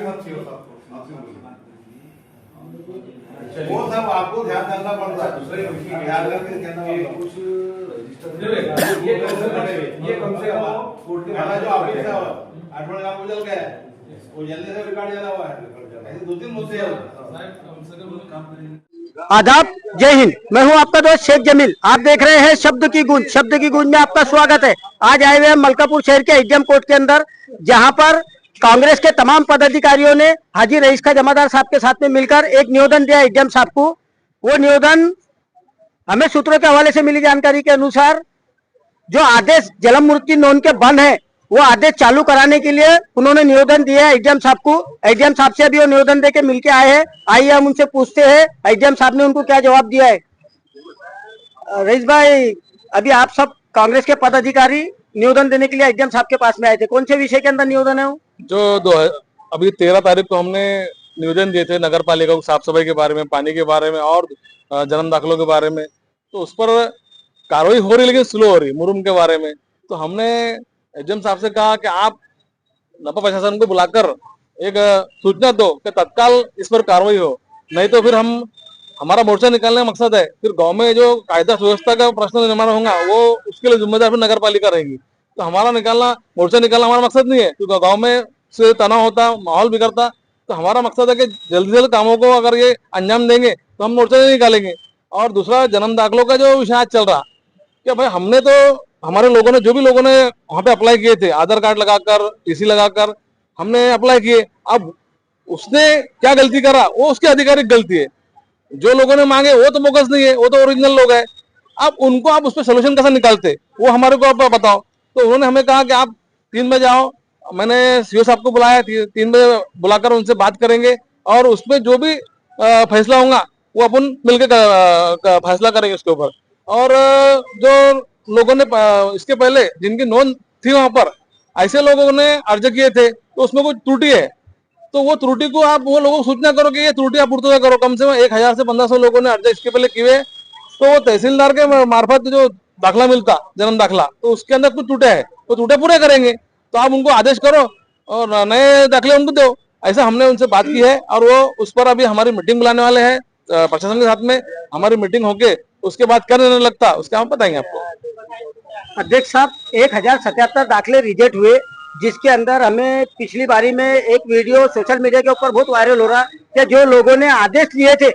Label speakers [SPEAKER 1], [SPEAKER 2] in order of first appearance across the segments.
[SPEAKER 1] सब चाहिए वो सब आपको ध्यान देना पड़ता है। दूसरे ध्यान करके कुछ ये कम से कम कोर्ट के पहला जो ऑफिस है आठवण का जल गया है वो जल्दी से रिकॉर्ड जला हुआ है। ऐसे 2-3 मुद्दे हैं।
[SPEAKER 2] आदाब, जय हिंद। मैं हूं आपका दोस्त शेख जमील। आप देख रहे हैं शब्द की गूंज। शब्द की गूंज में आपका स्वागत है। आज आए हुए हैं मलकापुर शहर के एचडीएम कोर्ट के अंदर, जहां पर कांग्रेस के तमाम पदाधिकारियों ने हाजी रईस खां जमादार साहब के साथ में मिलकर एक निवेदन दिया एचडीएम साहब को। वो निवेदन हमें सूत्रों के हवाले से मिली जानकारी के अनुसार जो आदेश जलम मूर्ति नोन के बंद है वो आदेश चालू कराने के लिए उन्होंने निवेदन दिया है एचडीएम साहब को। एचडीएम साहब से अभी वो निवेदन देके मिलके आए हैं। आइए हम उनसे पूछते हैं एचडीएम साहब ने उनको क्या जवाब दिया है। रईस भाई, अभी आप सब कांग्रेस के पदाधिकारी निवेदन देने के लिए एचडीएम साहब के पास में आए थे, कौन से विषय के अंदर निवेदन है वो?
[SPEAKER 3] अभी 13 तारीख को हमने निवेदन दिए थे नगर पालिका को साफ सफाई के बारे में, पानी के बारे में और जन्म दाखिलों के बारे में। तो उस पर कार्रवाई हो रही लेकिन स्लो हो रही, मुरुम के बारे में। तो हमने एचडीएम साहब से कहा कि आप नपा प्रशासन को बुलाकर एक सूचना दो कि तत्काल इस पर कार्रवाई हो, नहीं तो फिर हमारा मोर्चा निकालने का मकसद है। फिर गांव में जो कायदा सुव्यवस्था का प्रश्न निर्माण होगा वो उसके लिए जिम्मेदार फिर नगर पालिका रहेगी। तो हमारा मोर्चा निकालना हमारा मकसद नहीं है, क्योंकि गाँव में से तनाव होता, माहौल बिगड़ता। तो हमारा मकसद है कि जल्दी से जल्द कामों को अगर ये अंजाम देंगे तो हम मोर्चा नहीं निकालेंगे। और दूसरा, जन्म दाखिलों का जो विषय आज चल रहा, क्या भाई हमने तो हमारे लोगों ने जो भी लोगों ने वहां पे अप्लाई किए थे आधार कार्ड लगाकर टीसी लगाकर हमने अप्लाई किए। अब उसने क्या गलती करा वो उसकी आधिकारिक गलती है। जो लोगों ने मांगे वो तो बोगस नहीं है, वो तो ओरिजिनल लोग है। अब उनको आप उस पर सोल्यूशन कैसे निकालते वो हमारे को आप बताओ। तो उन्होंने हमें कहा कि आप 3 बजे आओ। मैंने सीओ साहब को बुलाया, 3 बजे बुलाकर उनसे बात करेंगे और उसमें जो भी फैसला होगा वो अपन मिलकर फैसला करेंगे उसके ऊपर। और जो लोगों ने इसके पहले जिनकी नोंद थी वहां पर, ऐसे लोगों ने अर्ज किए थे तो उसमें कुछ त्रुटि है, तो वो त्रुटि को आप वो लोगों को सूचना करो कि ये त्रुटि आप पूर्तता करो। कम से कम 1000 से 1500 लोगों ने अर्ज इसके पहले किए, तो वो तहसीलदार के मार्फत जो दाखिला मिलता जन्म दाखिला, तो उसके अंदर कुछ टूटे है, तो टूटे पूरे करेंगे। तो आप उनको आदेश करो और नए दाखिले उनको दो। ऐसा हमने उनसे बात की है और वो उस पर अभी हमारी मीटिंग बुलाने वाले हैं प्रशासन के साथ में। हमारी मीटिंग होके उसके बाद क्या निर्णय लगता उसके हम बताएंगे आपको।
[SPEAKER 2] अध्यक्ष साहब, 1077 दाखिले रिजेक्ट हुए, जिसके अंदर हमें पिछली बारी में एक वीडियो सोशल मीडिया के ऊपर बहुत वायरल हो रहा कि जो लोगों ने आदेश लिए थे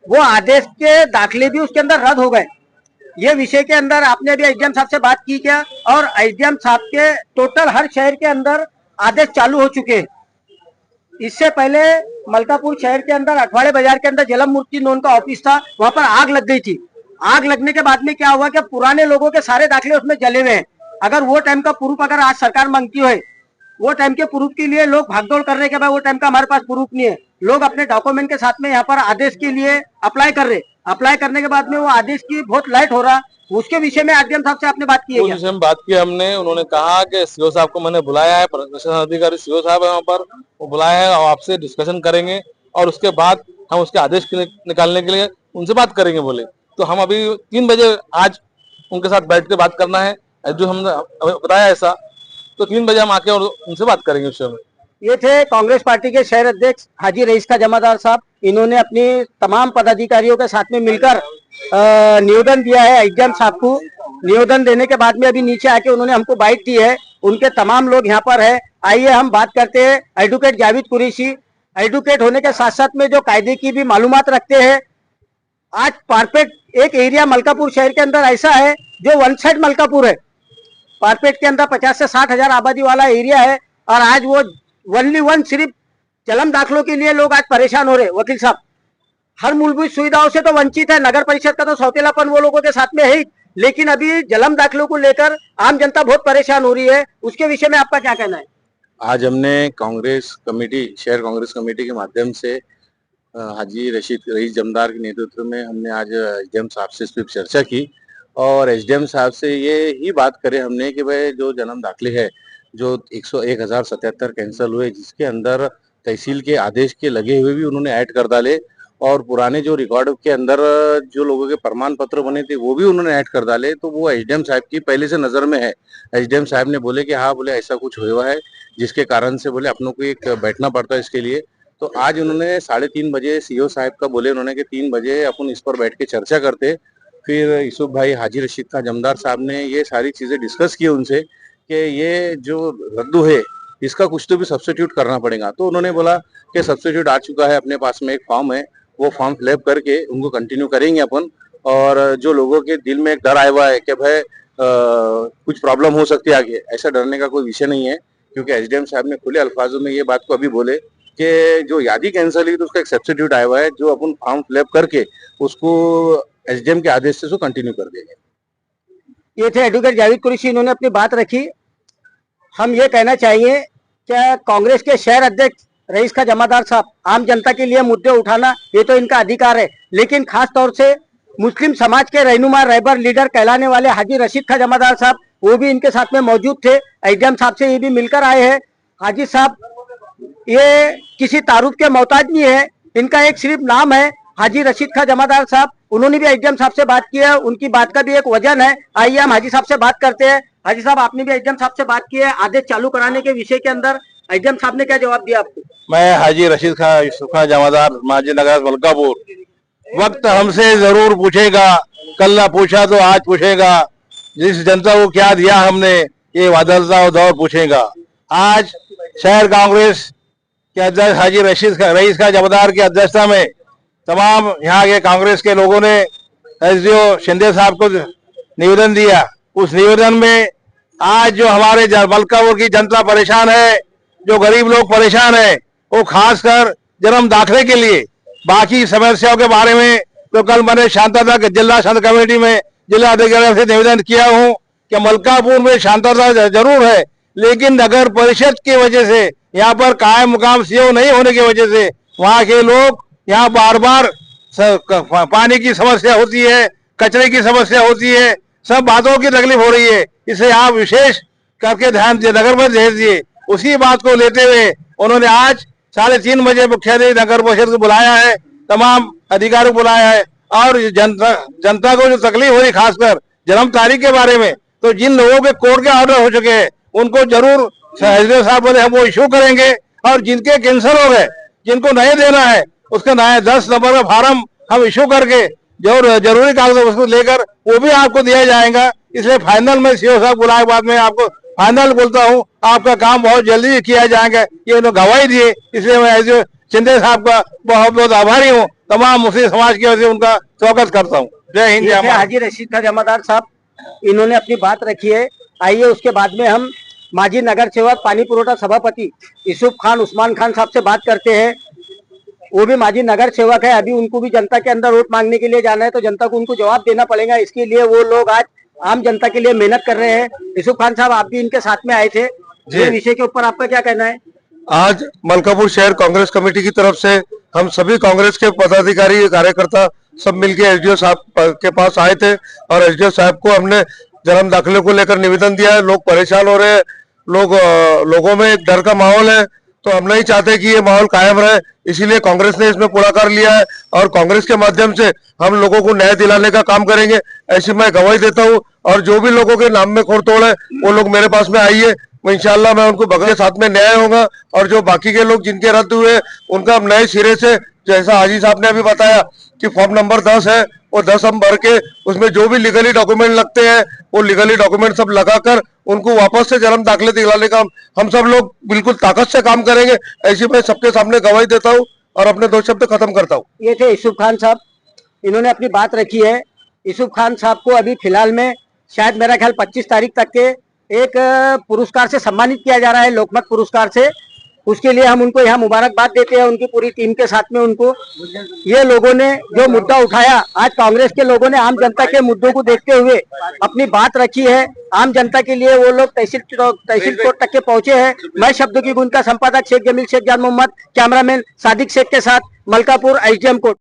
[SPEAKER 2] वो आदेश के दाखिले भी उसके अंदर रद्द हो गए। ये विषय के अंदर आपने अभी एचडीएम साहब से बात की क्या? और एचडीएम साहब के टोटल हर शहर के अंदर आदेश चालू हो चुके हैं। इससे पहले मलकापुर शहर के अंदर अठवाड़े बाजार के अंदर जलम मूर्ति नोन का ऑफिस था, वहां पर आग लग गई थी। आग लगने के बाद में क्या हुआ कि पुराने लोगों के सारे दाखिले उसमें जले हुए हैं। अगर वो टाइम का प्रूफ अगर आज सरकार मांगती है, वो टाइम के प्रूफ के लिए लोग भागदौड़ करने के बाद वो टाइम का हमारे पास प्रूफ नहीं है। लोग अपने डॉक्यूमेंट के साथ में यहाँ पर आदेश के लिए अप्लाई कर रहे, अप्लाई करने के बाद में वो आदेश की बहुत लाइट हो रहा। उसके विषय में एचडीएम साहब से आपने बात की है?
[SPEAKER 3] उस विषय में बात की हमने। उन्होंने कहा कि सीओ साहब को मैंने बुलाया है, प्रशासन अधिकारी सीओ साहब है वहाँ पर, वो बुलाया है और आपसे डिस्कशन करेंगे और उसके बाद हम उसके आदेश निकालने के लिए उनसे बात करेंगे बोले। तो हम अभी 3 बजे आज उनके साथ बैठ के बात करना है, जो हमने बताया ऐसा। तो 3 बजे हम आके और उनसे बात करेंगे उस समय।
[SPEAKER 2] ये थे कांग्रेस पार्टी के शहर अध्यक्ष हाजी रईस खां जमादार साहब। इन्होंने अपनी तमाम पदाधिकारियों के साथ में मिलकर निवेदन दिया है एचडीएम साहब को। निवेदन देने के बाद में अभी नीचे आके उन्होंने हमको बाइट दी है। उनके तमाम लोग यहाँ पर है। आइए हम बात करते हैं एडवोकेट जावेद कुरैशी। एडवोकेट होने के साथ साथ में जो कायदे की भी मालूमात रखते हैं। आज पारपेट एक एरिया मलकापुर शहर के अंदर ऐसा है जो वन साइड मलकापुर है। पारपेट के अंदर 50 से 60 हजार आबादी वाला एरिया है और आज वो वन सिर्फ जन्म दाखिलों के लिए लोग आज परेशान हो रहे। वकील साहब, हर मूलभूत सुविधाओं से तो वंचित है। नगर परिषद का तो सौतेलापन वो लोगों के साथ में है ही, लेकिन अभी जन्म दाखिलों को लेकर आम जनता बहुत परेशान हो रही है। उसके विषय में आपका क्या कहना है?
[SPEAKER 4] आज हमने कांग्रेस कमेटी, शहर कांग्रेस कमेटी के माध्यम से हाजी रईस जमदार के नेतृत्व में हमने आज एचडीएम साहब से इस पर चर्चा की और एचडीएम साहब से ये ही बात करे हमने कि भाई जो जन्म दाखिले है जो 1077 कैंसिल हुए, जिसके अंदर तहसील के आदेश के लगे हुए भी उन्होंने ऐड कर डाले और पुराने जो रिकॉर्ड के अंदर जो लोगों के प्रमाण पत्र बने थे वो भी उन्होंने ऐड कर डाले। तो वो एचडीएम साहब की पहले से नजर में है। एचडीएम साहब ने बोले कि हाँ, बोले ऐसा कुछ हुआ है जिसके कारण से बोले अपनों को एक बैठना पड़ता है इसके लिए। तो आज उन्होंने 3:30 बजे सीईओ साहब का बोले उन्होंने कि 3 बजे अपन इस पर बैठ के चर्चा करते। फिर यूसुफ भाई हाजी रशीद खान जमदार साहब ने ये सारी चीजें डिस्कस की उनसे कि ये जो रद्दू है इसका कुछ तो भी सब्स्टिट्यूट करना पड़ेगा। तो उन्होंने बोला कि सब्स्टिट्यूट आ चुका है, अपने पास में एक फॉर्म है, वो फॉर्म फिलअप करके उनको कंटिन्यू करेंगे अपन। और जो लोगों के दिल में एक डर आया हुआ है कि भाई कुछ प्रॉब्लम हो सकती है आगे, ऐसा डरने का कोई विषय नहीं है, क्योंकि एसडीएम साहब ने खुले अल्फाजों में ये बात को अभी बोले कि जो यादी कैंसिल हुई तो उसका एक सब्स्टिट्यूट आया हुआ है, जो अपन फॉर्म फिलअप करके उसको एसडीएम के आदेश से कंटिन्यू कर देंगे।
[SPEAKER 2] ये थे एडवोकेट जावेद कुरैशी, इन्होंने अपनी बात रखी। हम ये कहना चाहिए कि कांग्रेस के शहर अध्यक्ष रईस खां जमादार साहब, आम जनता के लिए मुद्दे उठाना ये तो इनका अधिकार है, लेकिन खास तौर से मुस्लिम समाज के रहनुमा रहबर लीडर कहलाने वाले हाजी रशीद खां जमादार साहब, वो भी इनके साथ में मौजूद थे। एसडीएम साहब से ये भी मिलकर आए हैं। हाजी साहब ये किसी तारुफ के मोहताज नहीं है, इनका एक सिर्फ नाम है हाजी रशीद खां जमादार साहब। उन्होंने भी एसडीएम साहब से बात की है, उनकी बात का भी एक वजन है। आइए हम हाजी साहब से बात करते हैं। हाजी साहब, आपने भी एसडीएम साहब से बात की है आदेश चालू कराने के विषय के अंदर, एसडीएम साहब ने क्या जवाब दिया आपको?
[SPEAKER 3] मैं हाजी रशीद खान यूसुफ खान जमादार माजी नगर मलकापुर, वक्त हमसे जरूर पूछेगा, कल ना पूछा तो आज पूछेगा, जिस जनता को क्या दिया हमने ये बदलता और दौर पूछेगा। आज शहर कांग्रेस के अध्यक्ष हाजी रईस खान जमादार की अध्यक्षता में तमाम यहाँ के कांग्रेस के लोगों ने एसडीओ शिंदे साहब को निवेदन दिया। उस निवेदन में आज जो हमारे मलकापुर की जनता परेशान है, जो गरीब लोग परेशान है, वो खासकर जन्म दाखिले के लिए, बाकी समस्याओं के बारे में तो कल मैंने शांतता जिला शांत कमेटी में जिला अधिकारी से निवेदन किया हूँ कि मलकापुर में शांतता जरूर है, लेकिन नगर परिषद की वजह से यहाँ पर कायम मुकाम सीओ नहीं होने की वजह से वहाँ के लोग यहाँ बार बार पानी की समस्या होती है, कचरे की समस्या होती है, सब बातों की तकलीफ हो रही है। इसे आप विशेष करके ध्यान नगर पर भेज दिए। उसी बात को लेते हुए उन्होंने आज 3:30 बजे मुख्यालय नगर परिषद को बुलाया है, तमाम अधिकारियों को बुलाया है और जनता को जो तकलीफ हो रही खासकर जन्म तारीख के बारे में, तो जिन लोगों के कोर्ट के ऑर्डर हो चुके हैं उनको जरूर साहब बोले हम वो इशू करेंगे, और जिनके कैंसिल हो गए, जिनको नहीं देना है, उसका नया 10 नंबर का फार्म हम इशू करके जो जरूरी कागज उसको लेकर वो भी आपको दिया जाएगा। इसलिए फाइनल में सीओ साहब बुलाए बाद में आपको फाइनल बोलता हूँ, आपका काम बहुत जल्दी किया जाएगा, ये उन्होंने गवाही दिए। इसलिए मैं एसडीओ शिंदे साहब का बहुत बहुत आभारी हूँ, तमाम मुस्लिम समाज की वजह से उनका स्वागत करता हूँ। जय हिंद, जय भारत।
[SPEAKER 2] हाजी रशीद खान जमादार साहब, इन्होंने अपनी बात रखी है। आइए उसके बाद में हम माजी नगर सेवक पानी पुरोठा सभापति यूसुफ खान उस्मान खान साहब से बात करते हैं। वो भी माजी नगर सेवक है, अभी उनको भी जनता के अंदर वोट मांगने के लिए जाना है, तो जनता को उनको जवाब देना पड़ेगा। इसके लिए वो लोग आज आम जनता के लिए मेहनत कर रहे हैं। यूसुफ खान साहब, आप भी इनके साथ में आए थे, ये विषय के ऊपर आपका क्या कहना है?
[SPEAKER 5] आज मलकापुर शहर कांग्रेस कमेटी की तरफ से हम सभी कांग्रेस के पदाधिकारी कार्यकर्ता सब मिलके एसडीओ साहब के पास आए थे और एसडीओ साहब को हमने जन्म दाखिले को लेकर निवेदन दिया है। लोग परेशान हो रहे हैं, लोगों में एक डर का माहौल है, तो हम नहीं चाहते कि ये माहौल कायम रहे, इसीलिए कांग्रेस ने इसमें पुढाकार लिया है और कांग्रेस के माध्यम से हम लोगों को न्याय दिलाने का काम करेंगे, ऐसी मैं गवाही देता हूँ। और जो भी लोगों के नाम में खोड़ तोड़ है वो लोग मेरे पास में आइए, इंशाल्लाह मैं उनको बगल साथ में न्याय होगा। और जो बाकी के लोग जिनके रद्द हुए उनका हम नए सिरे से, जैसा हाजी साहब ने अभी बताया कि फॉर्म नंबर 10 है, वो 10 हम भर के उसमें जो भी लीगली डॉक्यूमेंट लगते हैं वो लीगली डॉक्यूमेंट सब लगाकर उनको वापस से जन्म दाखिले दिलाने का हम सब लोग बिल्कुल ताकत से काम करेंगे, ऐसी मैं सबके सामने गवाही देता हूँ और अपने 2 शब्द खत्म करता हूँ।
[SPEAKER 2] ये थे यूसुफ खान साहब, इन्होंने अपनी बात रखी है। यूसुफ खान साहब को अभी फिलहाल में शायद मेरा ख्याल 25 तारीख तक के एक पुरस्कार से सम्मानित किया जा रहा है, लोकमत पुरस्कार से। उसके लिए हम उनको यहाँ मुबारकबाद देते हैं, उनकी पूरी टीम के साथ में उनको। ये लोगों ने जो मुद्दा उठाया, आज कांग्रेस के लोगों ने आम जनता के मुद्दों को देखते हुए अपनी बात रखी है। आम जनता के लिए वो लोग तहसील कोर्ट तक के पहुंचे हैं। मैं शब्दों की गुण का संपादक शेख जमील शेख जान मोहम्मद, कैमरामैन सादिक शेख के साथ मलकापुर एसडीएम कोर्ट।